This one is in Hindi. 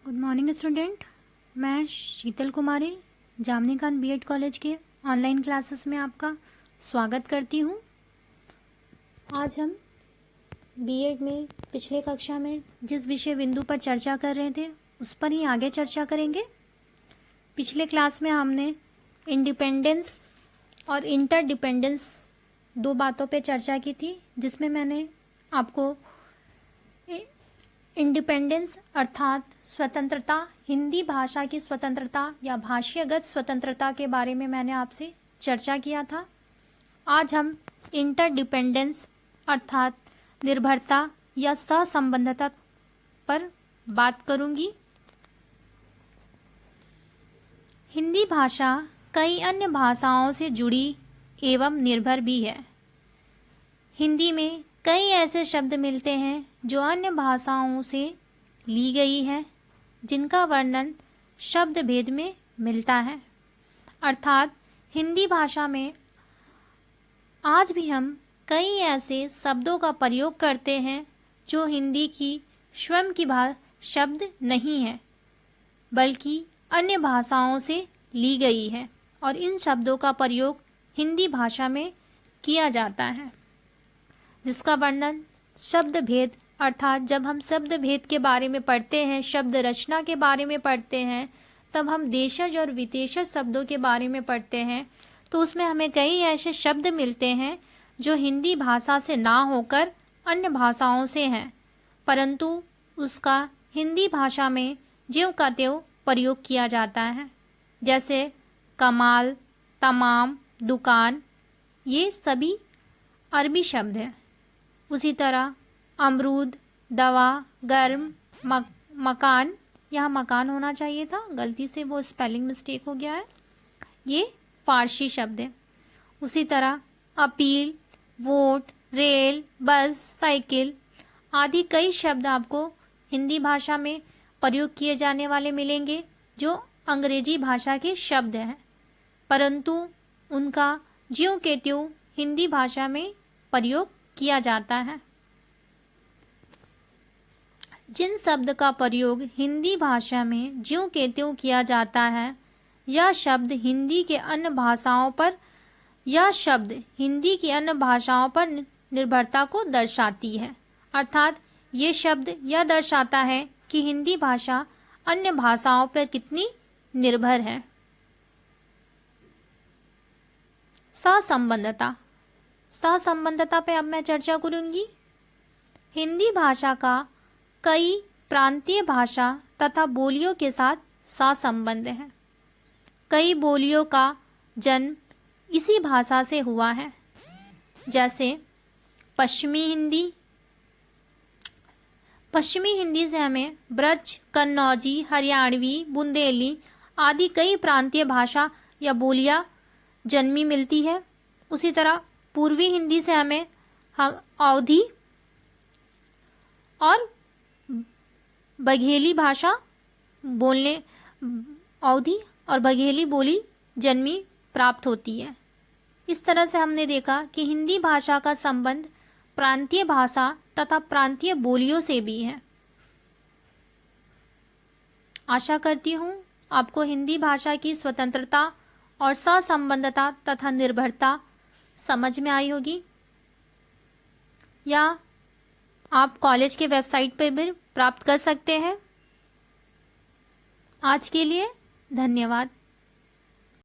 Good morning student. मैं शीतल कुमारी जामनी खान बीएड कॉलेज के ऑनलाइन क्लासेस में आपका स्वागत करती हूँ। आज हम बीएड में पिछले कक्षा में जिस विषय बिंदु पर चर्चा कर रहे थे उस पर ही आगे चर्चा करेंगे। पिछले क्लास में हमने इंडिपेंडेंस और इंटरडिपेंडेंस दो बातों पे चर्चा की थी, जिसमें मैंने आपको इंडिपेंडेंस अर्थात स्वतंत्रता, हिंदी भाषा की स्वतंत्रता या भाषागत स्वतंत्रता के बारे में मैंने आपसे चर्चा किया था। आज हम इंटरडिपेंडेंस अर्थात निर्भरता या सहसंबंधता पर बात करूंगी। हिंदी भाषा कई अन्य भाषाओं से जुड़ी एवं निर्भर भी है। हिंदी में कई ऐसे शब्द मिलते हैं जो अन्य भाषाओं से ली गई है, जिनका वर्णन शब्द भेद में मिलता है। अर्थात हिंदी भाषा में आज भी हम कई ऐसे शब्दों का प्रयोग करते हैं जो हिंदी की स्वयं की शब्द नहीं है, बल्कि अन्य भाषाओं से ली गई है और इन शब्दों का प्रयोग हिंदी भाषा में किया जाता है, जिसका वर्णन शब्द भेद अर्थात जब हम शब्द भेद के बारे में पढ़ते हैं, शब्द रचना के बारे में पढ़ते हैं, तब हम देशज और विदेशज शब्दों के बारे में पढ़ते हैं, तो उसमें हमें कई ऐसे शब्द मिलते हैं जो हिंदी भाषा से ना होकर अन्य भाषाओं से हैं, परंतु उसका हिंदी भाषा में ज्यों का त्यों प्रयोग किया जाता है। जैसे कमाल, तमाम, दुकान, ये सभी अरबी शब्द हैं। उसी तरह अमरूद, दवा, गर्म, मकान, यहाँ मकान होना चाहिए था, गलती से वो स्पेलिंग मिस्टेक हो गया है, ये फारसी शब्द है। उसी तरह अपील, वोट, रेल, बस, साइकिल आदि कई शब्द आपको हिंदी भाषा में प्रयोग किए जाने वाले मिलेंगे जो अंग्रेजी भाषा के शब्द हैं, परंतु उनका ज्यों के त्यों हिंदी भाषा में प्रयोग किया जाता है। जिन शब्द का प्रयोग हिंदी भाषा में ज्यों के त्यों किया जाता है, यह शब्द हिंदी की अन्य भाषाओं पर निर्भरता को दर्शाती है। अर्थात ये शब्द यह दर्शाता है कि हिंदी भाषा अन्य भाषाओं पर कितनी निर्भर है। सहसंबंधता पे अब मैं चर्चा करूंगी। हिंदी भाषा का कई प्रांतीय भाषा तथा बोलियों के साथ सहसंबंध है। कई बोलियों का जन्म इसी भाषा से हुआ है, जैसे पश्चिमी हिंदी से हमें ब्रज, कन्नौजी, हरियाणवी, बुंदेली आदि कई प्रांतीय भाषा या बोलियां जन्मी मिलती है। उसी तरह पूर्वी हिंदी से हमें अवधी और बघेली भाषा बोलने अवधी और बघेली बोली जन्मी प्राप्त होती है। इस तरह से हमने देखा कि हिंदी भाषा का संबंध प्रांतीय भाषा तथा प्रांतीय बोलियों से भी है। आशा करती हूँ आपको हिंदी भाषा की स्वतंत्रता और सहसंबंधता तथा निर्भरता समझ में आई होगी, या आप कॉलेज के वेबसाइट पर भी प्राप्त कर सकते हैं। आज के लिए धन्यवाद।